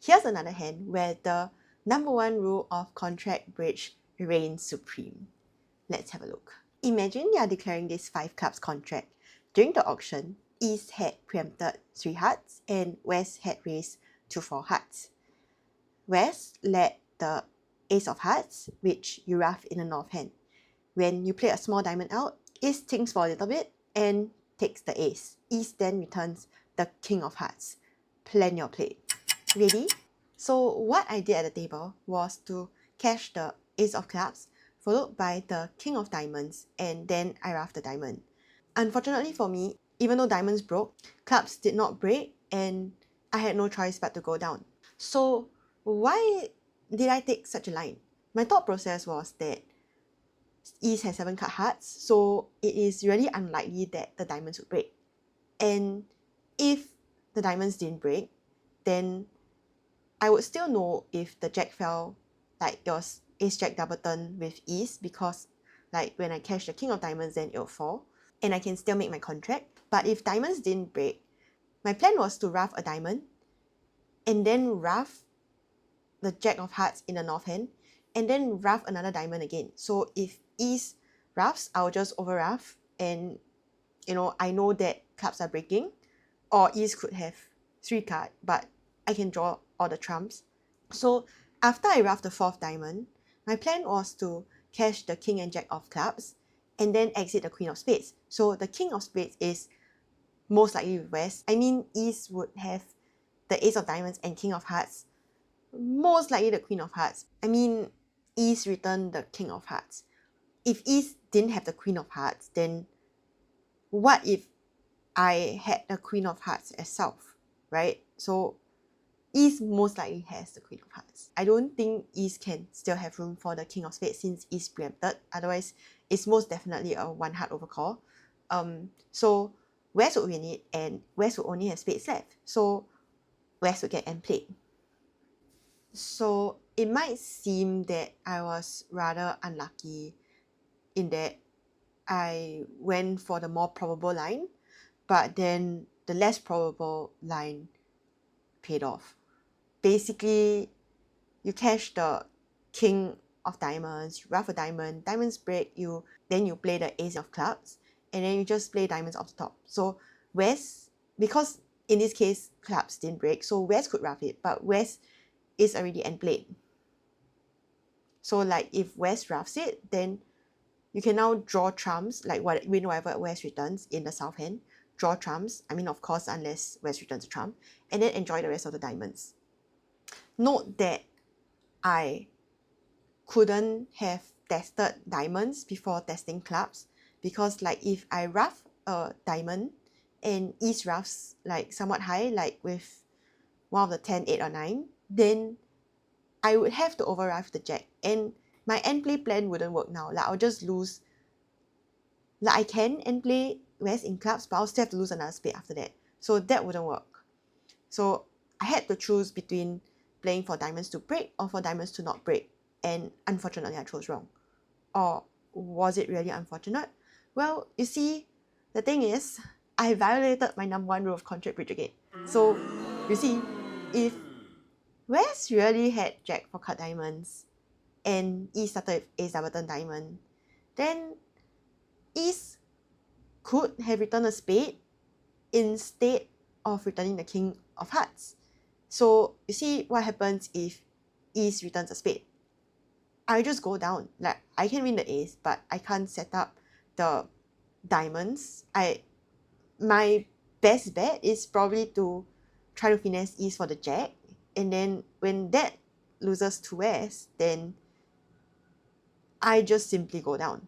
Here's another hand where the number one rule of contract bridge reigns supreme. Let's have a look. Imagine you are declaring this 5 clubs contract. During the auction, East had preempted 3 hearts and West had raised to 4 hearts. West led the Ace of Hearts, which you rough in the north hand. When you play a small diamond out, East thinks for a little bit and takes the Ace. East then returns the King of Hearts. Plan your play. Ready? So what I did at the table was to cash the Ace of Clubs, followed by the King of Diamonds, and then I roughed the diamond. Unfortunately for me, even though diamonds broke, clubs did not break, and I had no choice but to go down. So why did I take such a line? My thought process was that East has 7 cut hearts, so it is really unlikely that the diamonds would break. And if the diamonds didn't break, then I would still know if the jack fell, like there was ace jack double turn with East, because like when I cash the King of Diamonds, then it'll fall, and I can still make my contract. But if diamonds didn't break, my plan was to rough a diamond, and then rough the Jack of Hearts in the north hand, and then rough another diamond again. So if East roughs, I'll just over rough, and I know that clubs are breaking, or East could have 3 cards, but I can draw all the trumps. So after I roughed the 4th diamond, my plan was to cash the King and Jack of Clubs, and then exit the Queen of Spades. So the King of Spades is most likely with West. I mean, East would have the Ace of Diamonds and King of Hearts, most likely the Queen of Hearts. I mean, East returned the King of Hearts. If East didn't have the Queen of Hearts, then what if I had the Queen of Hearts as self, right? So East most likely has the Queen of Hearts. I don't think East can still have room for the King of Spades since East preempted. Otherwise, it's most definitely a 1 heart overcall. So West would win it, and West would only have spades left. So West would get end played. So it might seem that I was rather unlucky in that I went for the more probable line, but then the less probable line paid off. Basically, you cash the King of Diamonds, you rough a diamond, diamonds break, then you play the Ace of Clubs, and then you just play diamonds off the top. So West, because in this case clubs didn't break, so West could rough it, but West is already end played. So like if West roughs it, then you can now draw trumps, like win whatever West returns in the south hand, draw trumps, I mean of course unless West returns a trump, and then enjoy the rest of the diamonds. Note that I couldn't have tested diamonds before testing clubs, because like if I rough a diamond and East roughs like somewhat high, like with one of the 10, 8 or 9, then I would have to over rough the Jack, and my end play plan wouldn't work now. Like I'll just lose, like I can end play West in clubs, but I'll still have to lose another spade after that. So that wouldn't work. So I had to choose between playing for diamonds to break or for diamonds to not break, and unfortunately I chose wrong. Or was it really unfortunate? Well, you see, the thing is, I violated my number 1 rule of contract bridge again. So, you see, if West really had Jack for cut diamonds and East started with Ace double turn diamond, then East could have returned a spade instead of returning the King of Hearts. So you see what happens if East returns a spade. I just go down. Like I can win the Ace, but I can't set up the diamonds. My best bet is probably to try to finesse East for the Jack, and then when that loses to West, then I just simply go down.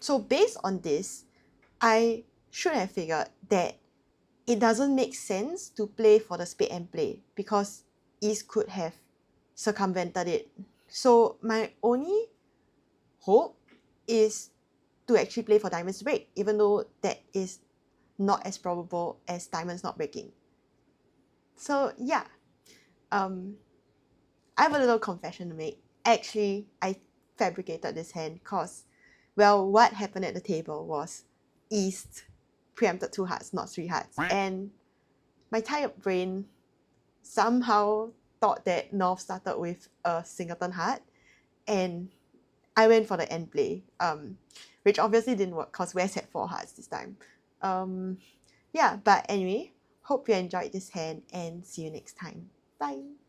So based on this, I should have figured that it doesn't make sense to play for the spade and play, because East could have circumvented it. So my only hope is to actually play for diamonds to break, even though that is not as probable as diamonds not breaking. So yeah, I have a little confession to make. Actually, I fabricated this hand because, well, what happened at the table was East preempted 2 hearts, not 3 hearts. And my tired brain somehow thought that North started with a singleton heart, and I went for the end play, which obviously didn't work because West had 4 hearts this time. Yeah, but anyway, hope you enjoyed this hand and see you next time. Bye.